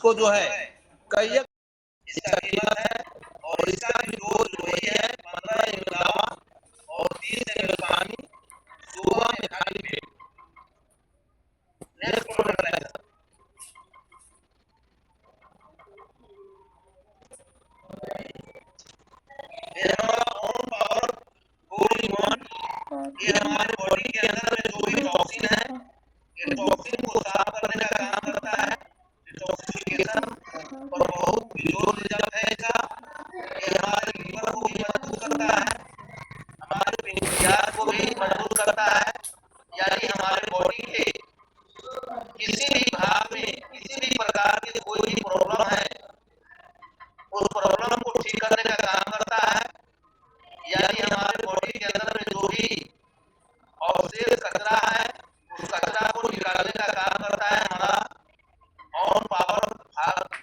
इसको जो है कई इसका कीमत है और इसका भी डोज वही है 15 ml दवा और 30 ml पानी सुबह में खाली पेट। नेक्स्ट प्रोडक्ट है ये हमारा ओन पावर 4-in-1। ये हमारे बॉडी के अंदर में जो भी टॉक्सिन है ये टॉक्सिन को साफ करने का काम करता है, डिटॉक्सिफिकेशन और बहुत बेजोड़ रिजल्ट है इसका। ये हमारे लीवर को भी मजबूत करता है, हमारे पेनक्रियास को भी मजबूत करता है, यानी हमारे बॉडी के किसी भी भाग में किसी भी प्रकार की कोई भी प्रॉब्लम है उस प्रॉब्लम को ठीक करने का काम करता है, यानी हमारे बॉडी के अंदर में जो भी अवशेष कचरा है उस कचरा को निकालने का काम करता है हमारा ऑन पावर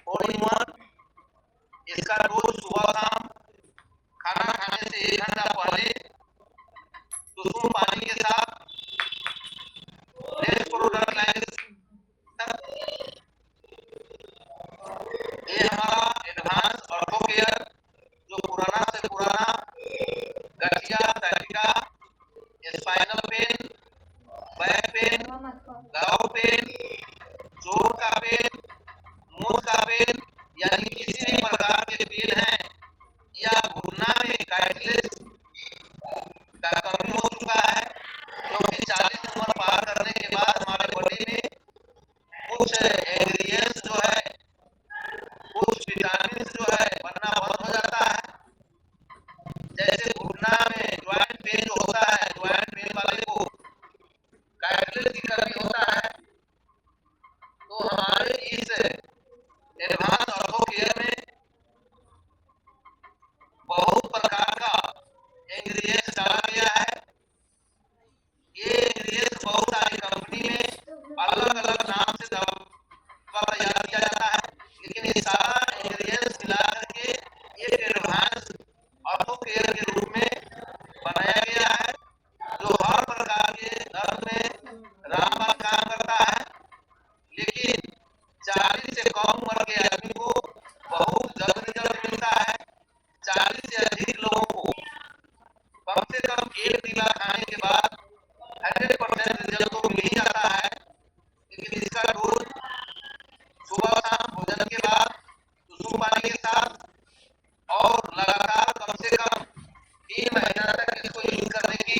4-in-1। इसका रोज सुबह शाम खाना खाने से 1 घंटा पहले सुसुम पानी के साथ। नेक्स्ट प्रोडक्ट लाइन ये हमारा एडवांस ऑर्थो केयर जो पुराना से पुराना गठिया तैलिका spinal pain back pain gout pain जोड़ का पेन मूड का पेन यानी किसी भी प्रकार के पेन है या घुटना में कार्टिलेज का कमी हो चुका है क्योंकि 40 उम्र पार करने के बाद हमारे बॉडी में कुछ इंग्रेडिएंट्स जो है कुछ विटामिन जो है बनना बंद हो जाता है। जैसे घुटना में ज्वाइंट पेन जो होता है ज्वाइंट पेन वाले को कार्टिलेज की कमी होता है, तो हमारे इस एडवांस ऑर्थो केयर में बहुत प्रकार का इंग्रेडिएंट्स डाला गया है। ये इंग्रेडिएंट्स बहुत सारी कंपनी में अलग अलग नाम से दवा तैयार किया जाता है, लेकिन ये सारा इंग्रेडिएंट्स मिला करके एक एडवांस ऑर्थो केयर के रूप में बनाया गया है जो हर प्रकार के दर्द में रामबाण काम करता है। लेकिन 40 से कम उम्र के आदमी को बहुत जल्द रिजल्ट मिलता है, 40 से अधिक लोगों को कम से कम 1 टीला खाने के बाद 100% रिजल्ट तो मिल ही जाता है। लेकिन इसका डोज सुबह शाम भोजन के बाद सुसुम पानी के साथ और लगातार कम से कम 3 महीना तक इसको यूज करने की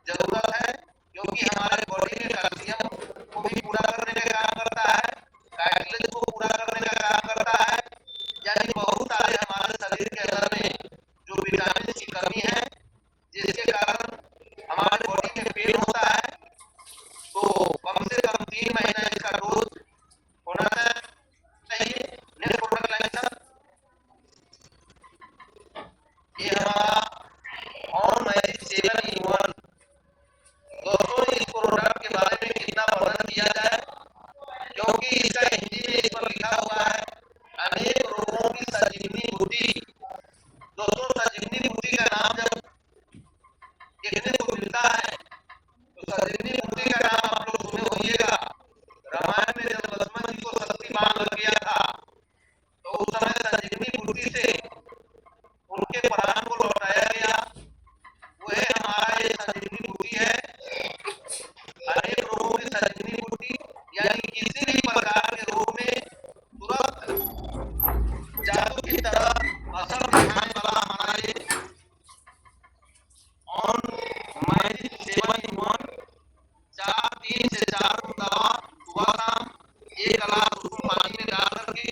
जरूरत है, क्योंकि हमारे बॉडी में कैल्शियम को भी पूरा करने का काम करता है, कार्टिलेज को पूरा करने का काम करता है, यानी बहुत सारे हमारे शरीर के अंदर में जो विटामिन की कमी है जिसके कारण हमारे बॉडी में पेन होता है, तो कम से कम 3 महीना इसका डोज होना चाहिए। नेक्स्ट प्रोडक्ट लाइन ये हमारा ऑन मैजिक 7-in-1। दोस्तों इस प्रोडक्ट के बारे में कितना वर्णन किया जाए, क्योंकि इसका हिंदी में इस पर लिखा हुआ है अनेक रोगों की संजीवनी बूटी। दोस्तों संजीवनी बूटी का नाम जब देखने को मिलता है तो संजीवनी बूटी का नाम आप लोग सुने होइएगा। रामायण में जब लक्ष्मण जी को शक्तिमान लग गया था तो उस समय संजीवनी बूटी से उनके प्राण को लौटाया गया, वह हमारा ये संजीवनी बूटी है। अनेक रोगों की संजीवनी बूटी यानी किसी भी प्रकार के रोग में तुरंत जादू की तरह असर दिखाने वाला हमारा ये ऑन मैजिक 7-in-1 3 से 4 दवा सुबह शाम 1 गिलास सुसुम पानी में डाल करके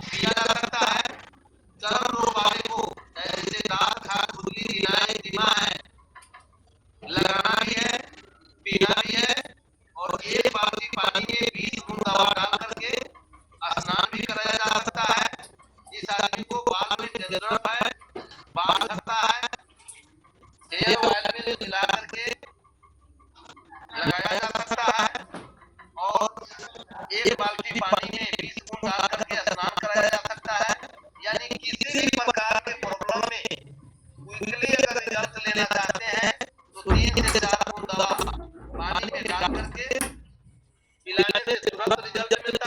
पिया जा सकता है। चर्म रोग वाले को जैसे दांत खाज खुजली गिनाए दिमा है लगाना भी है पीना भी है और 1 बाल्टी पानी में 20 बूंद दवा डाल करके स्नान भी कराया जा सकता है। जिस आदमी को बाल में डैंड्रफ है, बाल झड़ता है, हेयर ऑयल में मिला करके लगाया जा सकता है और 1 बाल्टी पानी में 20 बूंद डाल करके स्नान कराया जा सकता है। यानी किसी भी प्रकार के प्रॉब्लम में क्विकली अगर रिजल्ट लेना चाहते हैं तो 3 से 4 बूंद दवा पानी में डाल करके पिलाने से तुरंत रिजल्ट मिलता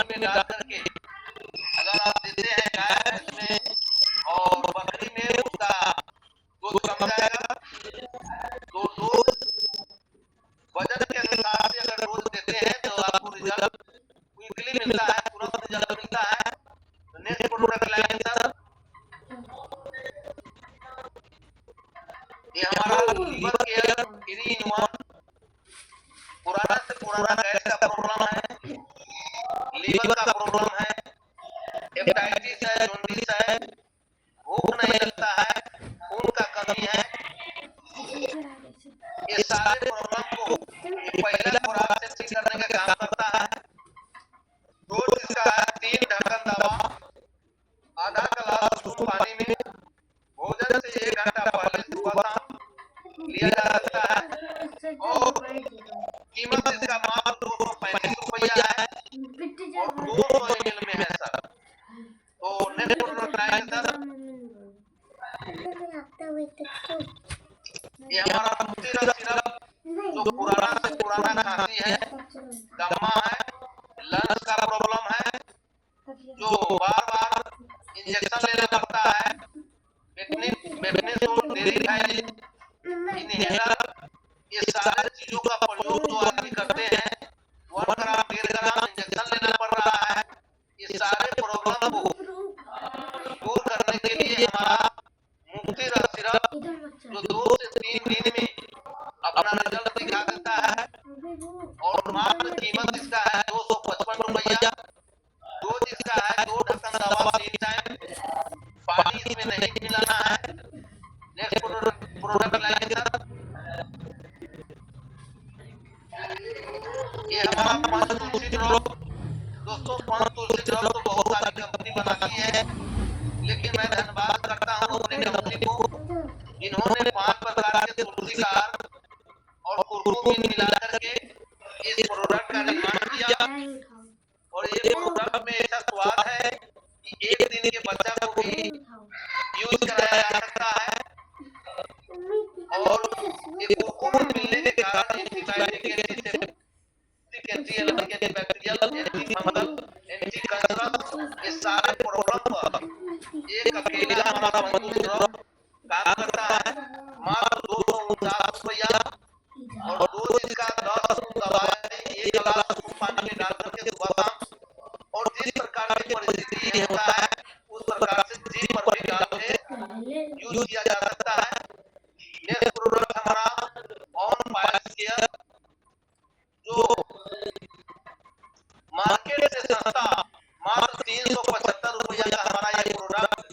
पानी में डाल करके अगर आप देते हैं गाय में और बकरी में, उसका दूध कम जाएगा। तो डोज वजन के अनुसार से अगर डोज देते हैं तो आपको रिजल्ट क्विकली मिलता है, तुरंत रिजल्ट मिलता है। तो नेक्स्ट प्रोडक्ट लाएंगे सर, ये हमारा लीवर केयर 3-in-1। पुराना से पुराना गैस का प्रॉब्लम है, लीवर का प्रॉब्लम है, हेपेटाइटिस है, जॉन्डिस है, भूख नहीं लगता है, खून का कमी है, ये सारे प्रॉब्लम को पहला खुराक से ठीक करने का काम करता है। डोज इसका है 3 ढक्कन दवा, आधा गिलास उष्ण पानी में, भोजन से 1 घंटा पहले सुबह शाम लिया जा सकता है। और कीमत इसका मात्र 235 रुपया है और 200 ml में है सर। तो नेक्स्ट प्रोडक्ट आएगा सर, ये हमारा मुफ्ती सिरप, जो पुराना से पुराना खांसी है, दमा है, लंग्स का प्रॉब्लम है, जो बार बार इंजेक्शन लेना पड़ता है, मेग्नीशियम डेरिथाइलिन, इनहेलर, ये सारे चीजों का प्रयोग जो आदमी करते हैं, 1 ग्राम 1.5 ग्राम इंजेक्शन लेना पड़ रहा है। ये सारे प्रॉब्लम को दूर करने के लिए हमारा मुफ्ती सिरप जो 2 से 3 दिन में अपना रिजल्ट दिखा देता है और मात्र कीमत इसका है 255 रुपया। डोज इसका है 2 ढक्कन दवा 3 टाइम, पानी इसमें नहीं मिलाना है। नेक्स्ट प्रोडक्ट लाएंगे सर, ये हमारा 5 तुलसी ड्रॉप। दोस्तों 5 तुलसी ड्रॉप तो बहुत सारी कंपनी बनाती है, लेकिन मैं धन्यवाद करता हूँ अपनी कंपनी को, जिन्होंने 5 प्रकार के तुलसी का और कुरकुमीन मिला करके इस प्रोडक्ट का निर्माण किया। और ये प्रोडक्ट में ऐसा स्वाद है कि 1 दिन के बच्चा को भी यूज कराया जा सकता है। और ये कुरकुमीन मिलने के कारण एंटीबायोटिक, एंटीबैक्टीरियल, एंटीफंगल, एंटीकैंसरस, ये सारे प्रॉब्लम पर एक अकेला हमारा मंजूर ड्रॉप काम करता है। मात्र 249 रुपया और डोज इसका 10 दवा है, 1 गिलास पानी में डाल करके सुबह शाम। और जिस प्रकार की परिस्थिति होता है उस प्रकार से जी पर भी डाल के यूज किया जा सकता है। नेक्स्ट प्रोडक्ट हमारा ऑन पाइल्स केयर, जो मार्केट से सस्ता मात्र 375 रुपया का हमारा ये प्रोडक्ट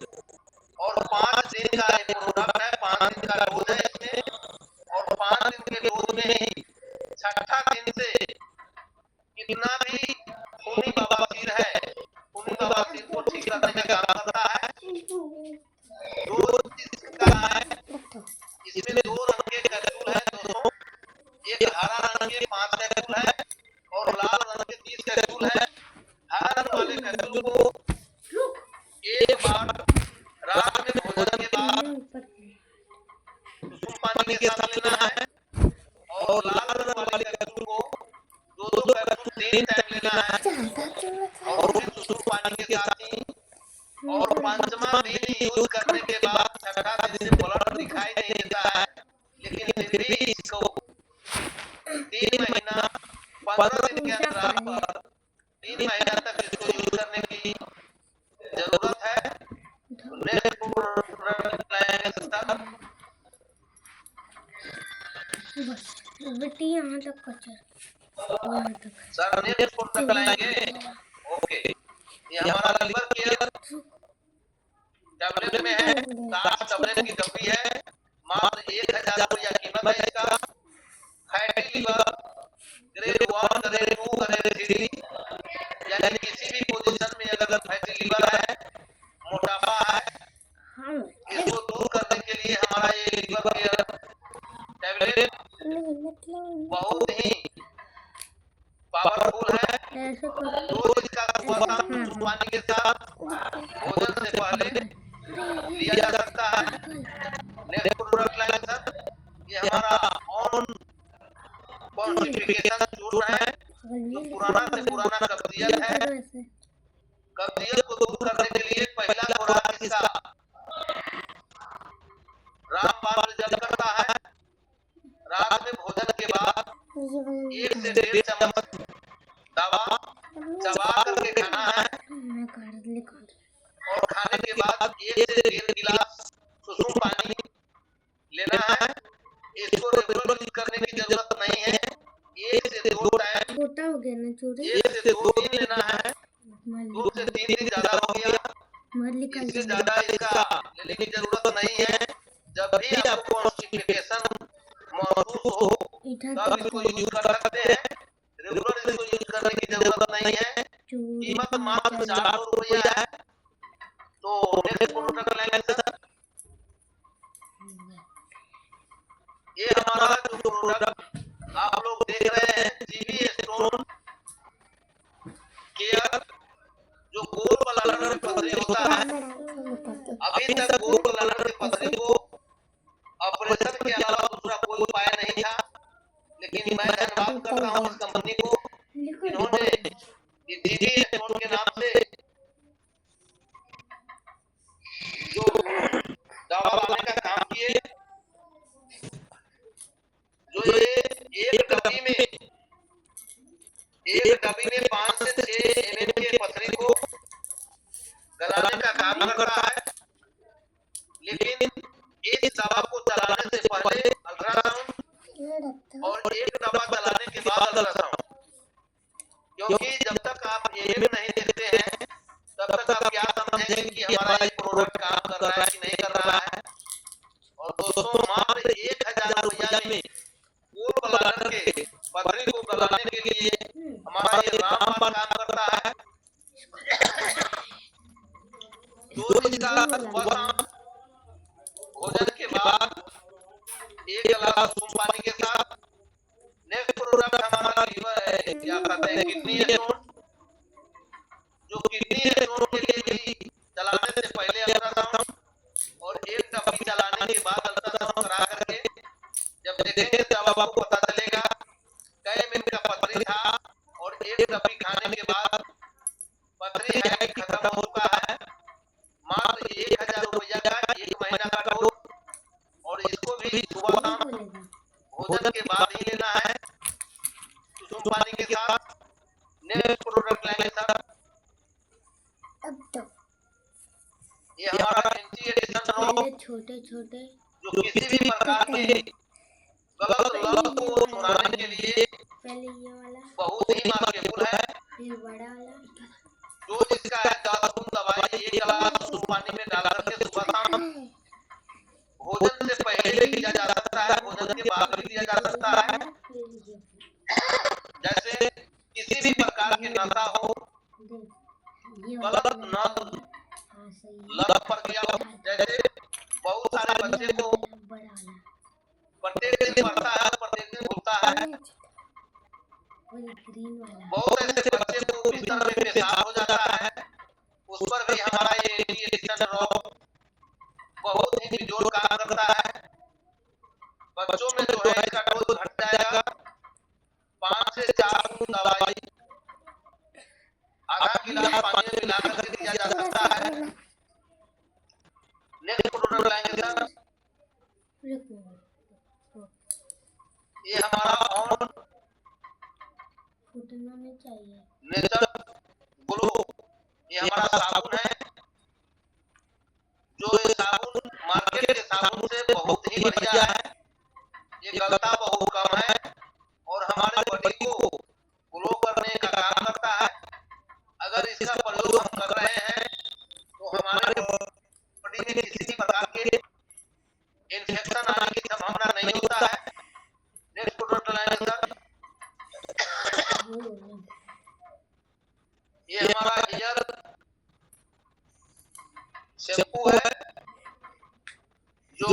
और 5 दिन का ये प्रोडक्ट है। 5 दिन का डोज है इसमें और 5 दिन के डोज में ही 6ठा दिन से कितना भी खूनी बवासीर है, खूनी बवासीर को ठीक करने का काम करता है। डोज इसका है, इसमें 2 रंग के कैप्सूल है दोस्तों, एक हरा रंग के 5 कैप्सूल है और लाल रंग के 30 कैप्सूल है। हरा रंग वाले कैप्सूल को एक बार रात में भोजन के बाद उष्ण पानी के साथ लेना है और लाल रंग वाले कैप्सूल को 2 कैप्सूल 3 टाइम लेना है और फिर उष्ण पानी के साथ ही। और 5वां दिन यूज करने के बाद 6ठा दिन से ब्लड दिखाई नहीं देता है, लेकिन फिर भी इसको 3 महीना 15 दिन के अंतराल पर 3 महीना तक इसको यूज करने की जरूरत है। नेक्स्ट प्रोडक्ट लाएंगे सर, नेक्स्ट प्रोडक्ट लाएंगे। ओके, ये हमारा लीवर केयर टैबलेट में है, 7 टैबलेट की डब्बी है, मात्र 1000 रुपया कीमत है इसका। Fatty liver grade 1, grade 2, grade 3, यानी किसी भी पोजीशन में अगर फैटी लीवर है, मोटापा है, इसको दूर करने के लिए हमारा ये लीवर केयर टैबलेट बहुत ही पावरफुल है। रोज इसका सुबह शाम पानी के साथ भोजन से पहले लिया जा सकता है। नेक्स्ट प्रोडक्ट लाइन सर, ये हमारा ऑन कॉन्स्टिपेशन चूर्ण है, जो पुराना से पुराना कब्जियत कब्जियत है, कब्जियत को दूर करने के लिए पहला खुराक इसका रामबाण रिजल्ट करता है। रात में भोजन के बाद 1 से 1.5 चम्मच दवा चबा करके खाना है और खाने के बाद 1 से 1.5 गिलास सुसुम पानी लेना है। इसको रेगुलर यूज करने की जरूरत नहीं है। 1 से 2 टाइम, 1 से 2 दिन लेना है। 2 से 3 दिन ज्यादा हो गया, इससे ज्यादा इसका लेने की जरूरत नहीं है। जब भी आपको कॉन्स्टिपेशन महसूस हो तब इसको यूज कर सकते हैं। रेगुलर इसको यूज करने की जरूरत नहीं है। कीमत मात्र 400 रुपया है। तो नेक्स्ट प्रोडक्ट लेंगे सर। ये हमारा जो प्रोडक्ट आप लोग देख रहे हैं जीबी स्टोन केयर, जो गोल ब्लैडर पथरी होता है। अभी तक गोल ब्लैडर की पथरी को ऑपरेशन के अलावा दूसरा कोई उपाय नहीं था, लेकिन मैं धन्यवाद करता हूँ इस कंपनी को, इन्होंने जीबी स्टोन के नाम से जो दवा लाने का काम किए। जो ये एक डब्बी में 5 से 6 एमएम के पथरी को गलाने का काम करता है। लेकिन इस दवा को चलाने से पहले अल्ट्रासाउंड और एक दवा चलाने के बाद अल्ट्रासाउंड, क्योंकि जब तक आप एएम नहीं देखते हैं तब तक आप क्या समझेंगे कि हमारा ये प्रोडक्ट काम कर रहा है कि नहीं कर रहा है। और दोस्तों मात्र 1000 रुपया में गोल ब्लैडर के पथरी को गलाने के लिए हमारा ये रामबाण काम करता है। जो इसका सुबह शाम भोजन के बाद 1 गिलास सुसुम पानी के साथ। नेक्स्ट प्रोडक्ट हमारा क्या कहते हैं किडनी स्टोन, जो किडनी स्टोन के लिए भी चलाने से पहले अल्ट्रासाउंड और एक डब्बी चलाने के बाद अल्ट्रासाउंड करा करके जब देखेंगे तब आपको पता चलेगा कै एमएम का पथरी था और एक डब्बी खाने के बाद पथरी है खत्म हो चुका है। मात्र 1000 रुपया का 1 महीना का डोज, और इसको भी सुबह शाम भोजन के बाद ही लेना है सुसुम पानी के साथ। नेक्स्ट प्रोडक्ट लेंगे सर। ये हमारा एंटी एडिशन रोग, छोटे छोटे जो किसी भी प्रकार के गलत लत को छुड़ाने के लिए पहले ये वाला, बहुत ही मार्केबल है। फिर बड़ा वाला, जो जिसका है 10 बूंद दवाई 1 गिलास सुसुम पानी में डाल करके सुबह शाम भोजन से पहले भी लिया जा सकता है, भोजन के बाद भी लिया जा सकता है। जैसे किसी भी प्रकार की नशा हो, गलत लत पर गया हो, जैसे बहुत सारे बच्चे को प्रत्येक दिन पढ़ता है, प्रत्येक दिन भूलता है। बहुत ऐसे बच्चे को बिस्तर में पेशाब हो जाता है, उस पर भी हमारा ये एंटी एडिशन रॉक बहुत ही बेजोड़ काम करता है। बच्चों में जो है इसका डोज घट जाएगा। 5 से 4 बूंद दवाई आधा गिलास पानी में मिला करके दिया जा सकता है। नेक्स्ट प्रोडक्ट लाएंगे सर। ये हमारा ऑन फूटना नहीं चाहिए नेचर ग्लो, ये हमारा साबुन है। जो ये साबुन मार्केट के साबुन से बहुत ही बढ़िया है। ये गलता बहुत कम है और हमारे बॉडी को ग्लो करने का काम करता है। अगर इसका प्रयोग हम कर रहे हैं तो हमारे बॉडी में किसी भी प्रकार के इन्फेक्शन आने की संभावना नहीं होता है। नेक्स्ट प्रोडक्ट लाएंगे सर। ये हमारा हेयर शैम्पू है, जो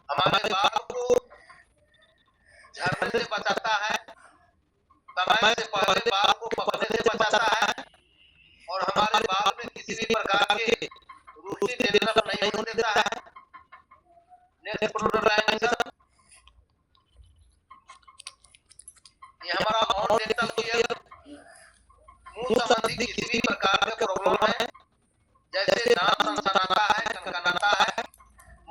हमारे बाल को झड़ने से बचाता है, समय से पहले बाल को पकने से बचाता है और हमारे बाल में किसी भी प्रकार के रूसी डेंड्रफ नहीं होने देता है। नेक्स्ट प्रोडक्ट लाएंगे सर। ये हमारा ऑन डेंटल केयर, मुंह यदि किसी भी प्रकार का प्रॉब्लम है, जैसे दांत सनसनाता है, कनकनाता है,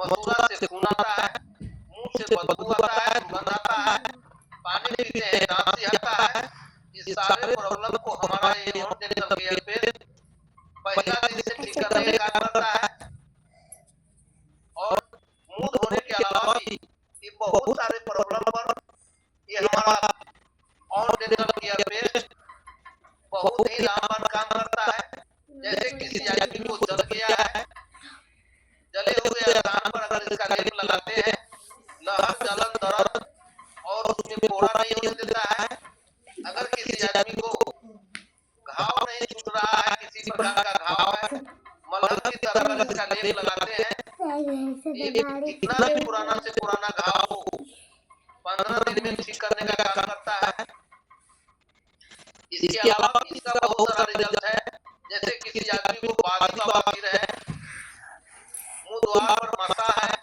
मसूड़ा से खून आता है, मुंह से बदबू आता है, दुर्गंध आता है, पानी पीते हैं दांत सिहरता है, इस सारे प्रॉब्लम को हमारा ये होम डेंटल केयर पे पहला दिन से ठीक करने का काम करता है। और मुंह धोने के अलावा भी ये बहुत सारे प्रॉब्लम पर ये हमारा होम डेंटल केयर पेस्ट बहुत ही रामबाण काम करता है। जैसे किसी आदमी को जल गया है, जले हुए स्थान पर अगर इसका लेप लगाते हैं, लहर जलन दर्द और उसमें फोड़ा नहीं होने देता है। अगर किसी आदमी को घाव नहीं छूट रहा है, किसी प्रकार का घाव है, मलहम की तरह अगर इसका लेप लगाते हैं, ये कितना भी पुराना से पुराना घाव हो 15 दिन में ठीक करने का काम करता है। इसके अलावा इसका बहुत सारा रिजल्ट है। जैसे किसी आदमी को बादी बवासीर है, मुंह द्वार पर मसा है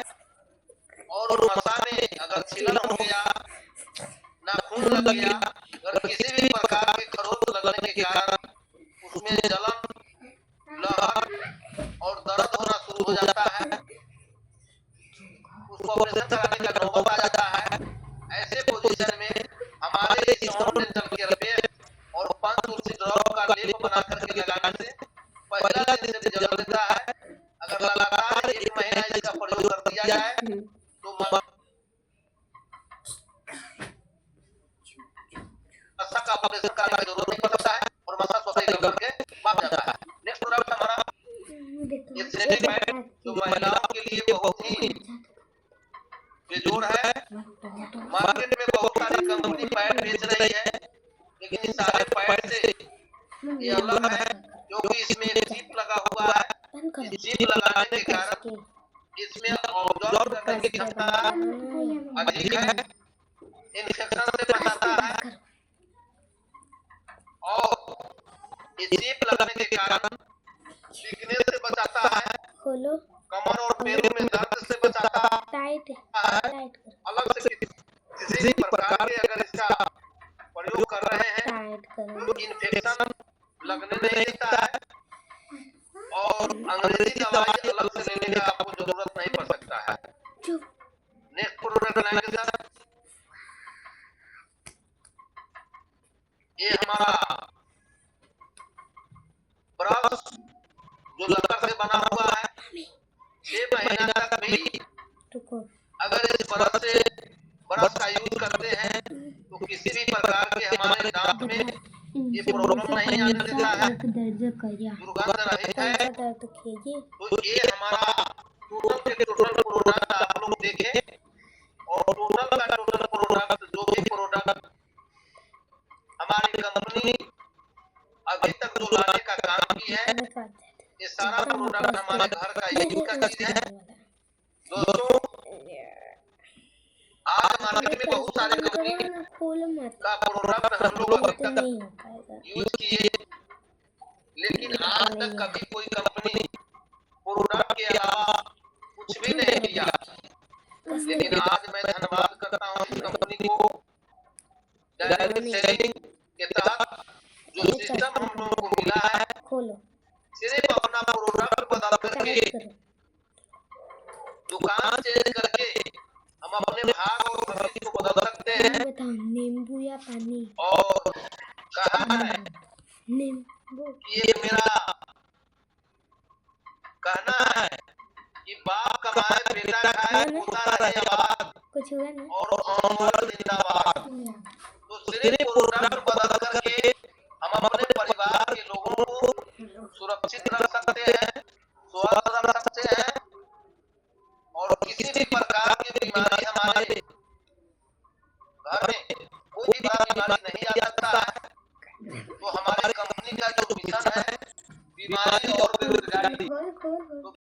और मसा में अगर छिलन हो गया, नाखून लग गया, अगर किसी भी प्रकार के खरोच लगने के कारण उसमें जलन, लहर और दर्द होना शुरू हो जाता है, उसको ऑपरेशन कराने का नौबत आ जाता है। ऐसे पोजीशन में हमारे इस होम डेंटल केयर पे और 5 तुलसी ड्रॉप का लेप बना करके लगाने से पहला दिन से रिजल्ट देता है। अगर लगातार 1 महीना इसका प्रयोग कर दिया जाए तो मसा का ऑपरेशन करने की जरूरत नहीं पड़ता है और मसा स्वतः ही करके भाग जाता है। नेक्स्ट प्रोडक्ट हमारा ये सेनेटिक पैड, जो महिलाओं के लिए बहुत ही बेजोड़ है। मार्केट में बहुत सारी कंपनी पैड बेच रही है, लेकिन इस सारे पैड से ये अलग है, क्योंकि इसमें एक चिप लगा हुआ है। इस चिप लगाने के कारण इसमें ऑब्जर्व करने की क्षमता अधिक है, इन्फेक्शन से बचाता है और इस चिप लगने के कारण सीखने से बचाता है, खोलो, कमर और पैरों में दर्द से बचाता है। टाइट अलग से किसी भी प्रकार के अगर इसका प्रयोग कर रहे हैं टाइट करो। तो इन्फेक्शन लगने नहीं देता है और अंग्रेजी दवाई अलग से लेने का आपको जरूरत नहीं पड़ सकता है। नेक्स्ट प्रोडक्ट लाएंगे सर, ये हमारा ब्रश जो लकड़ से बना हुआ है, 6 महीना तक भी अगर इस ब्रश का यूज करते हैं तो किसी भी प्रकार के हमारे दांत में ये प्रॉब्लम नहीं आने देता है, दुर्गंध रहित है। तो ये हमारा टोटल के टोटल प्रोडक्ट आप लोग देखें और टोटल का टोटल प्रोडक्ट जो भी प्रोडक्ट हमारी कंपनी अभी तक जो लाने का काम की है, ये सारा प्रोडक्ट हमारे घर का यूज का चीज है। दोस्तों आज मार्केट में बहुत सारे कंपनी का प्रोडक्ट हम लोग अभी तक यूज किए, लेकिन आज तक कभी कोई कंपनी प्रोडक्ट के अलावा कुछ भी नहीं किया। लेकिन आज मैं धन्यवाद करता हूँ इस कंपनी को, डायरेक्ट सेलिंग के तहत जो सिस्टम हम लोगों को मिला है, सिर्फ अपना प्रोडक्ट बदल करके, दुकान चेंज करके हम अपने भाग और भविष्य को बदल सकते हैं। नींबू या पानी और कहा है नींबू, ये मेरा कहना है कि बाप कमाए बेटा खाए, होता रहे आबाद कुछ हुआ ना और अमर जिंदाबाद। तो सिर्फ प्रोडक्ट बदल करके हम अपने परिवार के लोगों को सुरक्षित रख सकते हैं, स्वस्थ रख सकते हैं और किसी भी प्रकार की बीमारी हमारे घर में कोई भी बीमारी नहीं आ सकता है। तो हमारे कंपनी का जो मिशन है बीमारी और बेरोजगारी, तो